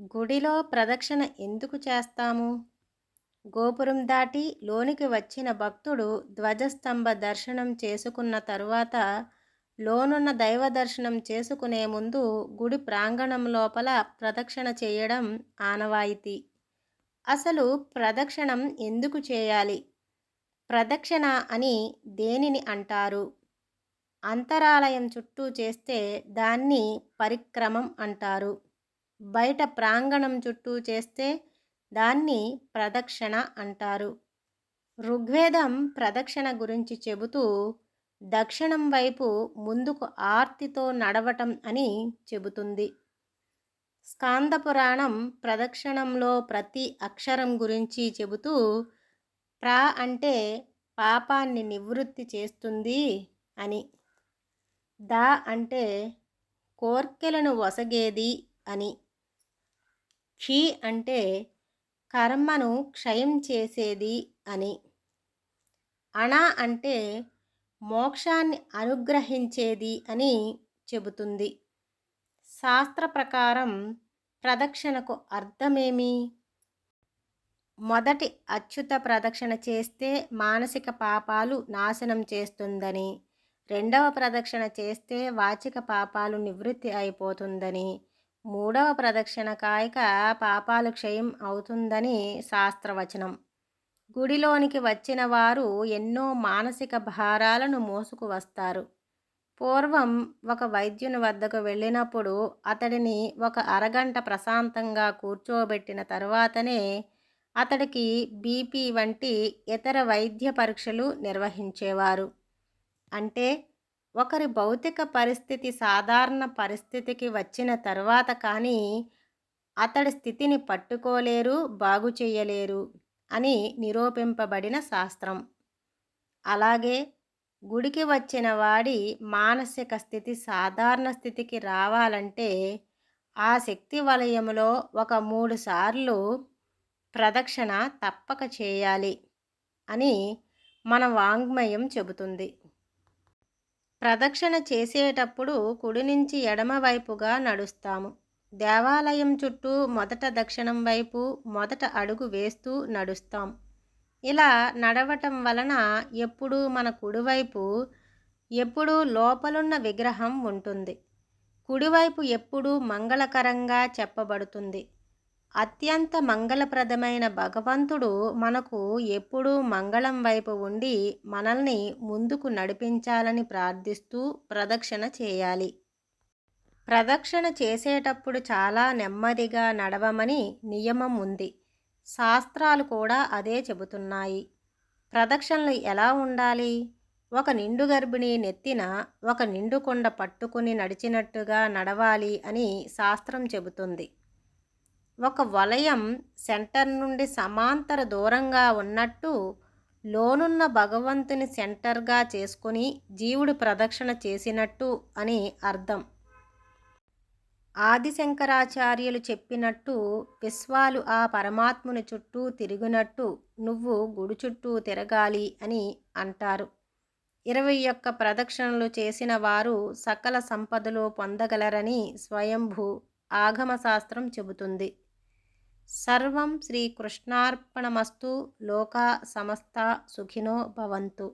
గుడిలో ప్రదక్షిణ ఎందుకు చేస్తాము? గోపురం దాటి లోనికి వచ్చిన భక్తుడు ధ్వజస్తంభ దర్శనం చేసుకున్న తరువాత లోనున్న దైవ దర్శనం చేసుకునే ముందు గుడి ప్రాంగణం లోపల ప్రదక్షిణ చేయడం ఆనవాయితీ. అసలు ప్రదక్షిణం ఎందుకు చేయాలి? ప్రదక్షిణ అని దేనిని అంటారు? అంతరాలయం చుట్టూ చేస్తే దాన్ని పరిక్రమం అంటారు. బయట ప్రాంగణం చుట్టూ చేస్తే దాన్ని ప్రదక్షిణ అంటారు. ఋగ్వేదం ప్రదక్షిణ గురించి చెబుతూ దక్షిణం వైపు ముందుకు ఆర్తితో నడవటం అని చెబుతుంది. స్కాంద పురాణం ప్రదక్షిణంలో ప్రతి అక్షరం గురించి చెబుతూ ప్ర అంటే పాపాన్ని నివృత్తి చేస్తుంది అని, ద అంటే కోర్కెలను వసగేది అని, క్షి అంటే కర్మను క్షయం చేసేది అని, అణ అంటే మోక్షాన్ని అనుగ్రహించేది అని చెబుతుంది. శాస్త్ర ప్రకారం ప్రదక్షిణకు అర్థమేమి? మొదటి అచ్యుత ప్రదక్షిణ చేస్తే మానసిక పాపాలు నాశనం చేస్తుందని, రెండవ ప్రదక్షిణ చేస్తే వాచిక పాపాలు నివృత్తి అయిపోతుందని, మూడవ ప్రదక్షిణ కాయక పాపాలు క్షయం అవుతుందని శాస్త్రవచనం. గుడిలోనికి వచ్చిన వారు ఎన్నో మానసిక భారాలను మోసుకు వస్తారు. పూర్వం ఒక వైద్యుని వద్దకు వెళ్ళినప్పుడు అతడిని ఒక అరగంట ప్రశాంతంగా కూర్చోబెట్టిన తరువాతనే అతడికి బీపీ వంటి ఇతర వైద్య పరీక్షలు నిర్వహించేవారు. అంటే ఒకరి భౌతిక పరిస్థితి సాధారణ పరిస్థితికి వచ్చిన తర్వాత కానీ అతడి స్థితిని పట్టుకోలేరు, బాగు చేయలేరు అని నిరూపింపబడిన శాస్త్రం. అలాగే గుడికి వచ్చిన వాడి మానసిక స్థితి సాధారణ స్థితికి రావాలంటే ఆ శక్తి వలయంలో ఒక 3 సార్లు ప్రదక్షిణ తప్పక చేయాలి అని మన వాంగ్మయం చెబుతుంది. ప్రదక్షిణ చేసేటప్పుడు కుడి నుంచి ఎడమ వైపుగా నడుస్తాము. దేవాలయం చుట్టూ మొదట దక్షిణం వైపు మొదట అడుగు వేస్తూ నడుస్తాం. ఇలా నడవటం వలన ఎప్పుడూ మన కుడివైపు ఎప్పుడూ లోపలున్న విగ్రహం ఉంటుంది. కుడివైపు ఎప్పుడూ మంగళకరంగా చెప్పబడుతుంది. అత్యంత మంగళప్రదమైన భగవంతుడు మనకు ఎప్పుడూ మంగళం వైపు ఉండి మనల్ని ముందుకు నడిపించాలని ప్రార్థిస్తూ ప్రదక్షిణ చేయాలి. ప్రదక్షిణ చేసేటప్పుడు చాలా నెమ్మదిగా నడవమని నియమం ఉంది. శాస్త్రాలు కూడా అదే చెబుతున్నాయి. ప్రదక్షిణలు ఎలా ఉండాలి? ఒక నిండు గర్భిణి నెత్తిన ఒక నిండు కుండ పట్టుకుని నడిచినట్టుగా నడవాలి అని శాస్త్రం చెబుతుంది. ఒక వలయం సెంటర్ నుండి సమాంతర దూరంగా ఉన్నట్టు లోనున్న భగవంతుని సెంటర్గా చేసుకుని జీవుడు ప్రదక్షిణ చేసినట్టు అని అర్థం. ఆదిశంకరాచార్యులు చెప్పినట్టు విశ్వాలు ఆ పరమాత్ముని చుట్టూ తిరిగినట్టు నువ్వు గుడి చుట్టూ తిరగాలి అని అంటారు. 21 ప్రదక్షిణలు చేసిన వారు సకల సంపదలు పొందగలరని స్వయంభూ ఆగమశాస్త్రం చెబుతుంది. సర్వం శ్రీకృష్ణార్పణమస్తు. లోకా సమస్తా సుఖినో భవంతు.